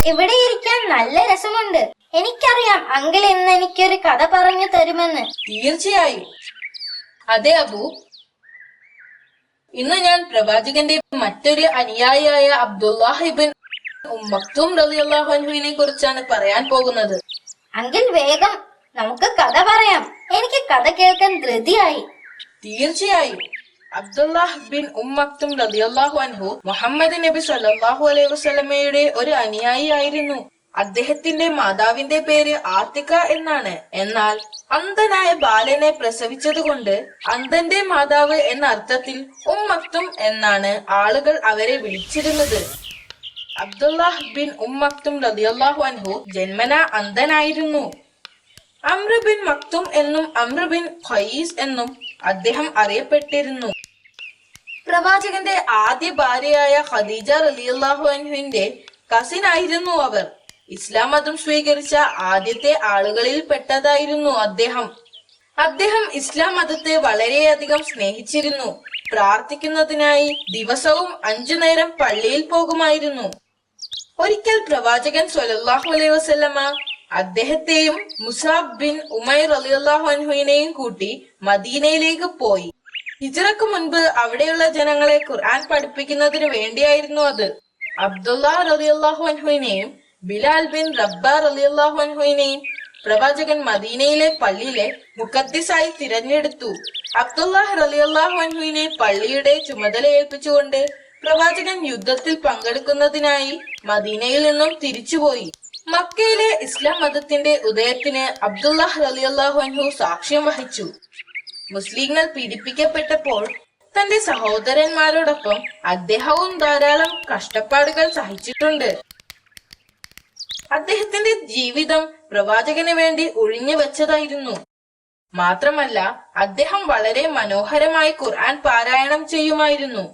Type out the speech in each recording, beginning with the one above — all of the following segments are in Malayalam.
ഇവിടെ ഇരിക്കാൻ നല്ല രസമുണ്ട്. എനിക്കറിയാം അങ്കിൾ ഇന്ന് എനിക്കൊരു കഥ പറഞ്ഞു തരുമെന്ന്. തീർച്ചയായും. അതെ അബു, ഇന്ന് ഞാൻ പ്രവാചകന്റെ മറ്റൊരു അനുയായിയായ അബ്ദുല്ലാഹ് ഇബ്ൻ മക്തൂം റളിയല്ലാഹു അൻഹുവിനെ കുറിച്ചാണ് പറയാൻ പോകുന്നത്. അങ്കിൾ വേഗം നമുക്ക് കഥ പറയാം. എനിക്ക് കഥ കേൾക്കാൻ ധൃതിയായി. തീർച്ചയായും. അബ്ദുല്ലാഹ് ബിൻ മക്തൂം റളിയല്ലാഹു അൻഹു മുഹമ്മദ് നബി സല്ലല്ലാഹു അലൈഹി വസല്ലമയുടെ ഒരു അനുയായി ആയിരുന്നു. അദ്ദേഹത്തിന്റെ മാതാവിന്റെ പേര് ആത്തിക എന്നാണ്. എന്നാൽ അന്ധനായ ബാലനെ പ്രസവിച്ചതുകൊണ്ട് അന്ധന്റെ മാതാവ് എന്ന അർത്ഥത്തിൽ മക്തും എന്നാണ് ആളുകൾ അവരെ വിളിച്ചിരുന്നത്. അബ്ദുല്ലാഹ് ബിൻ മക്തൂം റളിയല്ലാഹു അൻഹു ജന്മനാ അന്ധനായിരുന്നു. അംർ ബിൻ മക്തും എന്നും അംർ ബിൻ ഖൈസ് എന്നും അദ്ദേഹം അറിയപ്പെട്ടിരുന്നു. പ്രവാചകന്റെ ആദ്യ ഭാര്യയായ ഖദീജ റളിയല്ലാഹു അൻഹുവിന്റെ കസിൻ ആയിരുന്നു അവർ. ഇസ്ലാം മതം സ്വീകരിച്ച ആദ്യത്തെ ആളുകളിൽ പെട്ടതായിരുന്നു അദ്ദേഹം ഇസ്ലാം മതത്തെ വളരെയധികം സ്നേഹിച്ചിരുന്നു. പ്രാർത്ഥിക്കുന്നതിനായി ദിവസവും 5 നേരം പള്ളിയിൽ പോകുമായിരുന്നു. ഒരിക്കൽ പ്രവാചകൻ സ്വല്ലല്ലാഹു അലൈഹി വസല്ലമ അദ്ദേഹത്തെയും മുസാബ് ബിൻ ഉമൈർ റളിയല്ലാഹു അൻഹുവിനെയും കൂട്ടി മദീനയിലേക്ക് പോയി. ഹിജ്റക്ക് മുൻപ് അവിടെയുള്ള ജനങ്ങളെ ഖുർആൻ പഠിപ്പിക്കുന്നതിന് വേണ്ടിയായിരുന്നു അത്. അബ്ദുല്ലാഹ് റളിയല്ലാഹു അൻഹുവിനെയും ബിലാൽ ബിൻ റബ്ബ റളിയല്ലാഹു അൻഹുവിനെയും പ്രവാചകൻ മദീനയിലെ പള്ളിയിലെ മുഖദ്ദിസായി തിരഞ്ഞെടുത്തു. അബ്ദുല്ലാഹ് റളിയല്ലാഹു അൻഹുവിനെ പള്ളിയുടെ ചുമതല ഏൽപ്പിച്ചുകൊണ്ട് പ്രവാചകൻ യുദ്ധത്തിൽ പങ്കെടുക്കുന്നതിനായി മദീനയിൽ നിന്നും തിരിച്ചുപോയി. മക്കയിലെ ഇസ്ലാം മതത്തിന്റെ ഉദയത്തിന് അബ്ദുല്ലാഹ് റളിയല്ലാഹു അൻഹു സാക്ഷ്യം വഹിച്ചു. മുസ്ലിങ്ങൾ പീഡിപ്പിക്കപ്പെട്ടപ്പോൾ തന്റെ സഹോദരന്മാരോടൊപ്പം അദ്ദേഹവും ധാരാളം കഷ്ടപ്പാടുകൾ സഹിച്ചിട്ടുണ്ട്. അദ്ദേഹത്തിന്റെ ജീവിതം പ്രവാചകന് വേണ്ടി ഒഴിഞ്ഞു വെച്ചതായിരുന്നു. മാത്രമല്ല അദ്ദേഹം വളരെ മനോഹരമായി ഖുർആൻ പാരായണം ചെയ്യുമായിരുന്നു.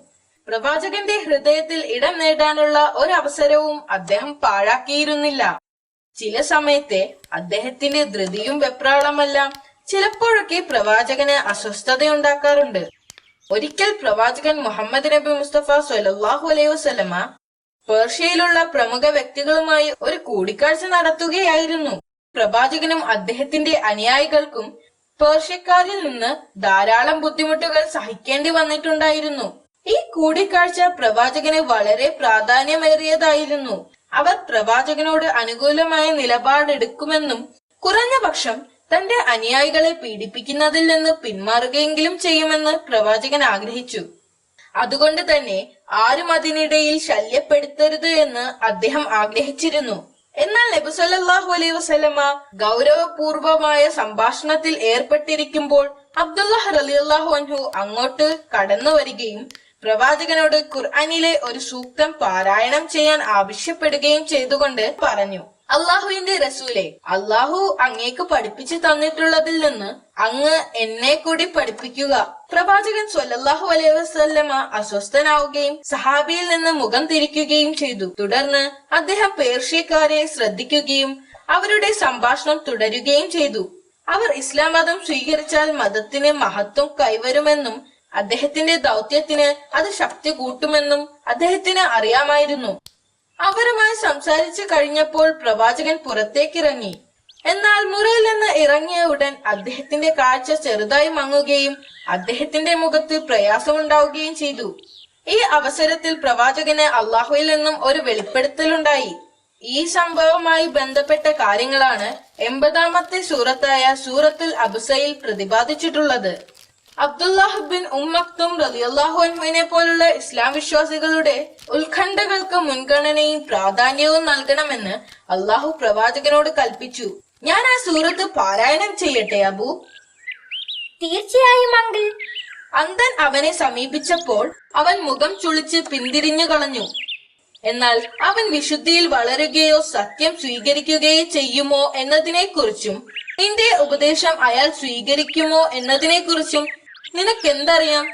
പ്രവാചകന്റെ ഹൃദയത്തിൽ ഇടം നേടാനുള്ള ഒരവസരവും അദ്ദേഹം പാഴാക്കിയിരുന്നില്ല. ചില സമയത്തെ അദ്ദേഹത്തിന്റെ ധൃതിയും വെപ്രാളമെല്ലാം ചിലപ്പോഴൊക്കെ പ്രവാചകന് അസ്വസ്ഥതയുണ്ടാക്കാറുണ്ട്. ഒരിക്കൽ പ്രവാചകൻ മുഹമ്മദ് നബി മുസ്തഫ സ്വല്ലല്ലാഹു അലൈഹി വസല്ലമ പേർഷ്യയിലുള്ള പ്രമുഖ വ്യക്തികളുമായി ഒരു കൂടിക്കാഴ്ച നടത്തുകയായിരുന്നു. പ്രവാചകനും അദ്ദേഹത്തിന്റെ അനുയായികൾക്കും പേർഷ്യക്കാരിൽ നിന്ന് ധാരാളം ബുദ്ധിമുട്ടുകൾ സഹിക്കേണ്ടി വന്നിട്ടുണ്ടായിരുന്നു. ഈ കൂടിക്കാഴ്ച പ്രവാചകന് വളരെ പ്രാധാന്യമേറിയതായിരുന്നു. അവർ പ്രവാചകനോട് അനുകൂലമായ നിലപാടെടുക്കുമെന്നും കുറഞ്ഞ പക്ഷം തന്റെ അനുയായികളെ പീഡിപ്പിക്കുന്നതിൽ നിന്ന് പിന്മാറുകയെങ്കിലും ചെയ്യുമെന്ന് പ്രവാചകൻ ആഗ്രഹിച്ചു. അതുകൊണ്ട് തന്നെ ആരും അതിനിടയിൽ ശല്യപ്പെടുത്തരുത് എന്ന് അദ്ദേഹം ആഗ്രഹിച്ചിരുന്നു. എന്നാൽ നബി സല്ലല്ലാഹു അലൈഹി വസല്ലമ ഗൗരവപൂർവമായ സംഭാഷണത്തിൽ ഏർപ്പെട്ടിരിക്കുമ്പോൾ അബ്ദുല്ലാഹ് റളിയല്ലാഹു അൻഹു അങ്ങോട്ട് കടന്നു വരികയും പ്രവാചകനോട് ഖുർആനിലെ ഒരു സൂക്തം പാരായണം ചെയ്യാൻ ആവശ്യപ്പെടുകയും ചെയ്തുകൊണ്ട് പറഞ്ഞു: അള്ളാഹുവിന്റെ റസൂലെ, അള്ളാഹു അങ്ങേക്ക് പഠിപ്പിച്ചു തന്നിട്ടുള്ളതിൽ നിന്ന് അങ്ങ് എന്നെ കൂടി പഠിപ്പിക്കുക. പ്രവാചകൻ സ്വല്ലല്ലാഹു അലൈഹി വസല്ലമ അസ്വസ്ഥനാവുകയും സഹാബിയിൽ നിന്ന് മുഖം തിരിക്കുകയും ചെയ്തു. തുടർന്ന് അദ്ദേഹം പേർഷ്യക്കാരെ ശ്രദ്ധിക്കുകയും അവരുടെ സംഭാഷണം തുടരുകയും ചെയ്തു. അവർ ഇസ്ലാം മതം സ്വീകരിച്ചാൽ മതത്തിന് മഹത്വം കൈവരുമെന്നും അദ്ദേഹത്തിന്റെ ദൗത്യത്തിന് അത് ശക്തി കൂട്ടുമെന്നും അദ്ദേഹത്തിന് അറിയാമായിരുന്നു. അവരുമായി സംസാരിച്ചു കഴിഞ്ഞപ്പോൾ പ്രവാചകൻ പുറത്തേക്കിറങ്ങി. എന്നാൽ മുറിയിൽ നിന്ന് ഇറങ്ങിയ ഉടൻ അദ്ദേഹത്തിന്റെ കാഴ്ച ചെറുതായി മങ്ങുകയും അദ്ദേഹത്തിന്റെ മുഖത്ത് പ്രയാസമുണ്ടാവുകയും ചെയ്തു. ഈ അവസരത്തിൽ പ്രവാചകന് അള്ളാഹുവിൽ നിന്നും ഒരു വെളിപ്പെടുത്തലുണ്ടായി. ഈ സംഭവവുമായി ബന്ധപ്പെട്ട കാര്യങ്ങളാണ് 80-ാമത്തെ സൂറത്തായ സൂറത്തുൽ അബ്സയിൽ പ്രതിപാദിച്ചിട്ടുള്ളത്. അബ്ദുല്ലാഹ് ബിൻ മക്തൂം റളിയല്ലാഹു അൻഹുവിനെ പോലുള്ള ഇസ്ലാം വിശ്വാസികളുടെ ഉത്കണ്ഠകൾക്ക് മുൻഗണനയും പ്രാധാന്യവും നൽകണമെന്ന് അള്ളാഹു പ്രവാചകനോട് കൽപ്പിച്ചു. ഞാൻ ആ സൂറത്ത് പാരായണം ചെയ്യട്ടെ അബു? തീർച്ചയായും അങ്കിൾ. അന്ധൻ അവനെ സമീപിച്ചപ്പോൾ അവൻ മുഖം ചുളിച്ച് പിന്തിരിഞ്ഞു കളഞ്ഞു. എന്നാൽ അവൻ വിശുദ്ധിയിൽ വളരുകയോ സത്യം സ്വീകരിക്കുകയോ ചെയ്യുമോ എന്നതിനെക്കുറിച്ചും നിന്റെ ഉപദേശം അയാൾ സ്വീകരിക്കുമോ എന്നതിനെക്കുറിച്ചും നിനക്കെന്തറിയാം?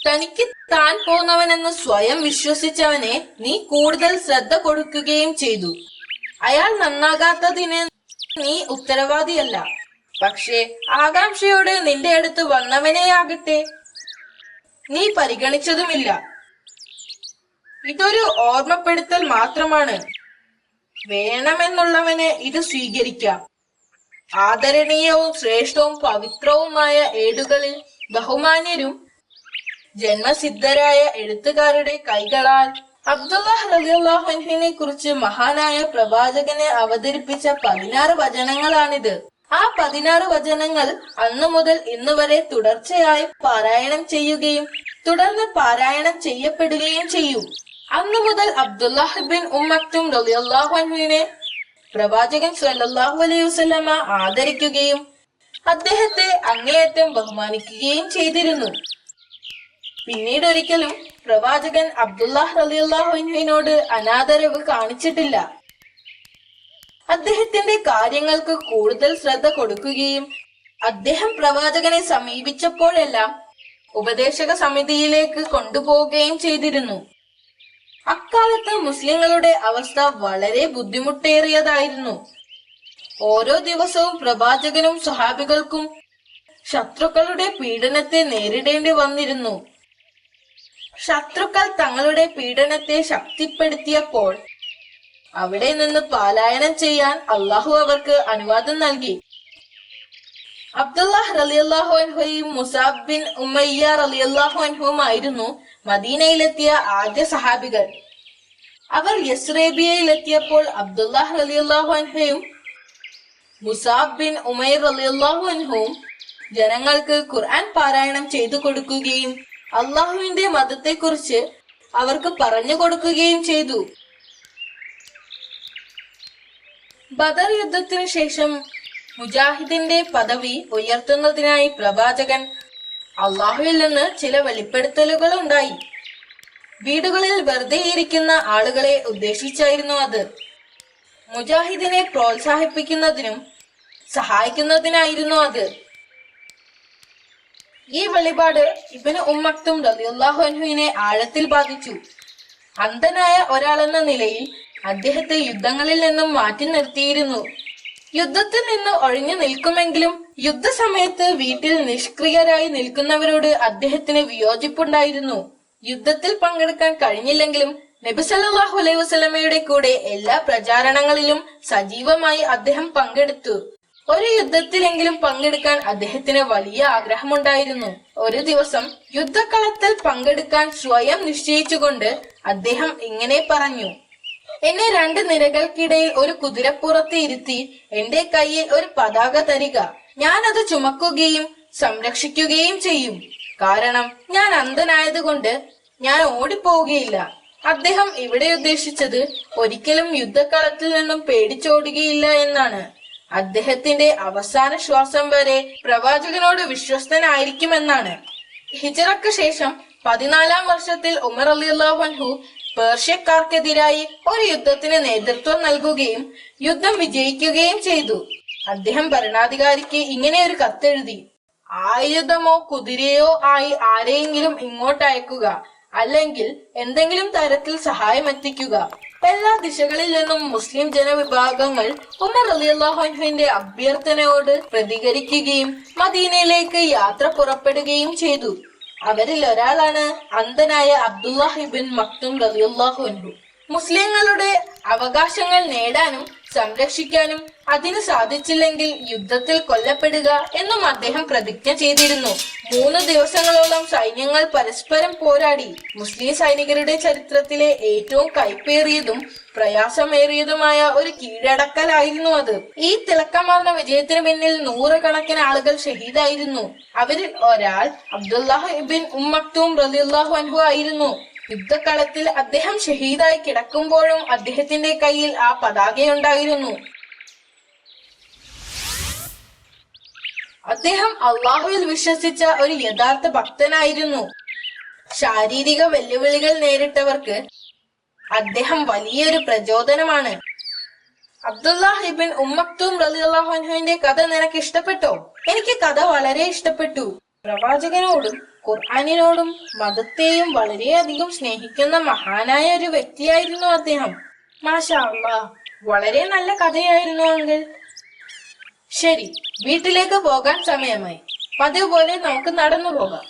തനിക്ക് താൻ പോന്നവനെന്ന് സ്വയം വിശ്വസിച്ചവനെ നീ കൂടുതൽ ശ്രദ്ധ കൊടുക്കുകയും ചെയ്തു. അയാൾ നന്നാകാത്തതിന് നീ ഉത്തരവാദിയല്ല. പക്ഷേ ആകാംക്ഷയോടെ നിന്റെ അടുത്ത് വന്നവനെയാകട്ടെ നീ പരിഗണിച്ചതുമില്ല. ഇതൊരു ഓർമ്മപ്പെടുത്തൽ മാത്രമാണ്. വേണമെന്നുള്ളവന് ഇത് സ്വീകരിക്കാം. ആദരണീയവും ശ്രേഷ്ഠവും പവിത്രവുമായ ഏടുകളിൽ ബഹുമാന്യരും ജന്മസിദ്ധരായ എഴുത്തുകാരുടെ കൈകളാൽ അബ്ദുല്ലാഹ് റളിയല്ലാഹു അൻഹുവിനെ കുറിച്ച് മഹാനായ പ്രവാചകനെ അവതരിപ്പിച്ച 16 വചനങ്ങളാണിത്. ആ 16 വചനങ്ങൾ അന്നു മുതൽ ഇന്നു വരെ തുടർച്ചയായി പാരായണം ചെയ്യുകയും തുടർന്ന് പാരായണം ചെയ്യപ്പെടുകയും ചെയ്യും. അന്നു മുതൽ അബ്ദുല്ലാഹ് ബിൻ മക്തും റളിയല്ലാഹു അൻഹുവിനെ പ്രവാചകൻ സ്വല്ലല്ലാഹു അലൈഹി വസല്ലമ ആദരിക്കുകയും അദ്ദേഹത്തെ അങ്ങേയറ്റം ബഹുമാനിക്കുകയും ചെയ്തിരുന്നു. പിന്നീട് ഒരിക്കലും പ്രവാചകൻ അബ്ദുല്ലാഹ് റളിയല്ലാഹു അൻഹുവിനോട് അനാദരവ് കാണിച്ചിട്ടില്ല. അദ്ദേഹത്തിന്റെ കാര്യങ്ങൾക്ക് കൂടുതൽ ശ്രദ്ധ കൊടുക്കുകയും അദ്ദേഹം പ്രവാചകനെ സമീപിച്ചപ്പോഴെല്ലാം ഉപദേശക സമിതിയിലേക്ക് കൊണ്ടുപോവുകയും ചെയ്തിരുന്നു. അക്കാലത്ത് മുസ്ലിങ്ങളുടെ അവസ്ഥ വളരെ ബുദ്ധിമുട്ടേറിയതായിരുന്നു. ഓരോ ദിവസവും പ്രവാചകനും സ്വഹാബികൾക്കും ശത്രുക്കളുടെ പീഡനത്തെ നേരിടേണ്ടി വന്നിരുന്നു. ശത്രുക്കൾ തങ്ങളുടെ പീഡനത്തെ ശക്തിപ്പെടുത്തിയപ്പോൾ അവിടെ നിന്ന് പലായനം ചെയ്യാൻ അള്ളാഹു അവർക്ക് അനുവാദം നൽകി. അബ്ദുല്ലാഹ് റളിയല്ലാഹു അൻഹുവും മുസാബ് ബിൻ ഉമയ്യ റളിയല്ലാഹു അൻഹുവുമായിരുന്നു മദീനയിലെത്തിയ ആദ്യ സഹാബികൾ. അവർ യസ്രബിയയിലെത്തിയപ്പോൾ അബ്ദുല്ലാഹ് റളിയല്ലാഹു അൻഹുവും മുസാബ് ബിൻ ഉമൈർ റളിയല്ലാഹു അൻഹുവും ജനങ്ങൾക്ക് ഖുർആൻ പാരായണം ചെയ്തു കൊടുക്കുകയും അള്ളാഹുവിന്റെ മതത്തെക്കുറിച്ച് അവർക്ക് പറഞ്ഞു കൊടുക്കുകയും ചെയ്തു. ബദർ യുദ്ധത്തിനു ശേഷം മുജാഹിദിന്റെ പദവി ഉയർത്തുന്നതിനായി പ്രവാചകൻ അള്ളാഹുവിൽ നിന്ന് ചില വെളിപ്പെടുത്തലുകൾ ഉണ്ടായി. വീടുകളിൽ വെറുതെ ഇരിക്കുന്ന ആളുകളെ ഉദ്ദേശിച്ചായിരുന്നു അത്. മുജാഹിദിനെ പ്രോത്സാഹിപ്പിക്കുന്നതിനും സഹായിക്കുന്നതിനായിരുന്നു അത്. ഈ വെളിപാട് ഇബ്നു മക്തും റളിയല്ലാഹു അൻഹുവിനെ ആഴത്തിൽ ബാധിച്ചു. അന്ധനായ ഒരാളെന്ന നിലയിൽ അദ്ദേഹത്തെ യുദ്ധങ്ങളിൽ നിന്നും മാറ്റി നിർത്തിയിരുന്നു. യുദ്ധത്തിൽ നിന്ന് ഒഴിഞ്ഞു നിൽക്കുമെങ്കിലും യുദ്ധസമയത്ത് വീട്ടിൽ നിഷ്ക്രിയരായി നിൽക്കുന്നവരോട് അദ്ദേഹത്തിന് വിയോജിപ്പുണ്ടായിരുന്നു. യുദ്ധത്തിൽ പങ്കെടുക്കാൻ കഴിഞ്ഞില്ലെങ്കിലും നബി സല്ലല്ലാഹു അലൈഹി വസല്ലമയുടെ കൂടെ എല്ലാ പ്രചാരണങ്ങളിലും സജീവമായി അദ്ദേഹം പങ്കെടുത്തു. ഒരു യുദ്ധത്തിലെങ്കിലും പങ്കെടുക്കാൻ അദ്ദേഹത്തിന് വലിയ ആഗ്രഹമുണ്ടായിരുന്നു. ഒരു ദിവസം യുദ്ധക്കളത്തിൽ പങ്കെടുക്കാൻ സ്വയം നിശ്ചയിച്ചുകൊണ്ട് അദ്ദേഹം ഇങ്ങനെ പറഞ്ഞു: എന്നെ 2 നിരകൾക്കിടയിൽ ഒരു കുതിരപ്പുറത്ത് ഇരുത്തി എന്റെ കയ്യിൽ ഒരു പതാക തരിക. ഞാൻ അത് ചുമക്കുകയും സംരക്ഷിക്കുകയും ചെയ്യും. കാരണം ഞാൻ അന്ധനായതുകൊണ്ട് ഞാൻ ഓടിപ്പോവുകയില്ല. അദ്ദേഹം ഇവിടെ ഉദ്ദേശിച്ചത് ഒരിക്കലും യുദ്ധക്കളത്തിൽ നിന്നും പേടിച്ചോടുകയില്ല എന്നാണ്. അദ്ദേഹത്തിന്റെ അവസാന ശ്വാസം വരെ പ്രവാചകനോട് വിശ്വസ്തനായിരിക്കുമെന്നാണ്. ഹിജറക്ക് ശേഷം 14-ാം വർഷത്തിൽ ഉമർ റളിയല്ലാഹു അൻഹു പേർഷ്യക്കാർക്കെതിരായി ഒരു യുദ്ധത്തിന് നേതൃത്വം നൽകുകയും യുദ്ധം വിജയിക്കുകയും ചെയ്തു. അദ്ദേഹം ഭരണാധികാരിക്ക് ഇങ്ങനെ ഒരു കത്തെഴുതി: ആയുധമോ കുതിരയോ ആയി ആരെയെങ്കിലും ഇങ്ങോട്ട് അയക്കുക, അല്ലെങ്കിൽ എന്തെങ്കിലും തരത്തിൽ സഹായം എത്തിക്കുക. എല്ലാ ദിശകളിൽ നിന്നും മുസ്ലിം ജനവിഭാഗങ്ങൾ ഉമർ റളിയല്ലാഹു അൻഹുവിന്റെ അഭ്യർത്ഥനയോട് പ്രതികരിക്കുകയും മദീനയിലേക്ക് യാത്ര പുറപ്പെടുകയും ചെയ്തു. അവരിൽ ഒരാളാണ് അന്ധനായ അബ്ദുല്ലാഹ് ഇബ്ൻ മക്തും റളിയല്ലാഹു അൻഹു. മുസ്ലിങ്ങളുടെ അവകാശങ്ങൾ നേടാനും സംരക്ഷിക്കാനും അതിന് സാധിച്ചില്ലെങ്കിൽ യുദ്ധത്തിൽ കൊല്ലപ്പെടുക എന്നും അദ്ദേഹം പ്രതിജ്ഞ ചെയ്തിരുന്നു. 3 ദിവസങ്ങളോളം സൈന്യങ്ങൾ പരസ്പരം പോരാടി. മുസ്ലിം സൈനികരുടെ ചരിത്രത്തിലെ ഏറ്റവും കൈപ്പേറിയതും പ്രയാസമേറിയതുമായ ഒരു കീഴടക്കലായിരുന്നു അത്. ഈ തിളക്കമാർന്ന വിജയത്തിന് പിന്നിൽ 100 കണക്കിന് ആളുകൾ ഷഹീദായിരുന്നു. അവരിൽ ഒരാൾ അബ്ദുല്ലാഹ് ഇബ്ൻ മക്തും റളിയല്ലാഹു അൻഹു ആയിരുന്നു. യുദ്ധക്കളത്തിൽ അദ്ദേഹം ഷഹീദായി കിടക്കുമ്പോഴും അദ്ദേഹത്തിന്റെ കയ്യിൽ ആ പതാകയുണ്ടായിരുന്നു. അദ്ദേഹം അള്ളാഹുവിൽ വിശ്വസിച്ച ഒരു യഥാർത്ഥ ഭക്തനായിരുന്നു. ശാരീരിക വെല്ലുവിളികൾ നേരിട്ടവർക്ക് അദ്ദേഹം വലിയൊരു പ്രചോദനമാണ്. അബ്ദുല്ലാഹ് ഇബ്ൻ മക്തും റളിയല്ലാഹു അൻഹുവിന്റെ കഥ നിനക്ക് ഇഷ്ടപ്പെട്ടോ? എനിക്ക് കഥ വളരെ ഇഷ്ടപ്പെട്ടു. പ്രവാചകനോടും ഖുർആനിനോടും മതത്തെയും വളരെയധികം സ്നേഹിക്കുന്ന മഹാനായ ഒരു വ്യക്തിയായിരുന്നു അദ്ദേഹം. മാഷാ അല്ലാഹ്, വളരെ നല്ല കഥയായിരുന്നു അങ്കിൾ. ശരി, വീട്ടിലേക്ക് പോകാൻ സമയമായി. പതിവ് പോലെ നമുക്ക് നടന്നു പോകാം.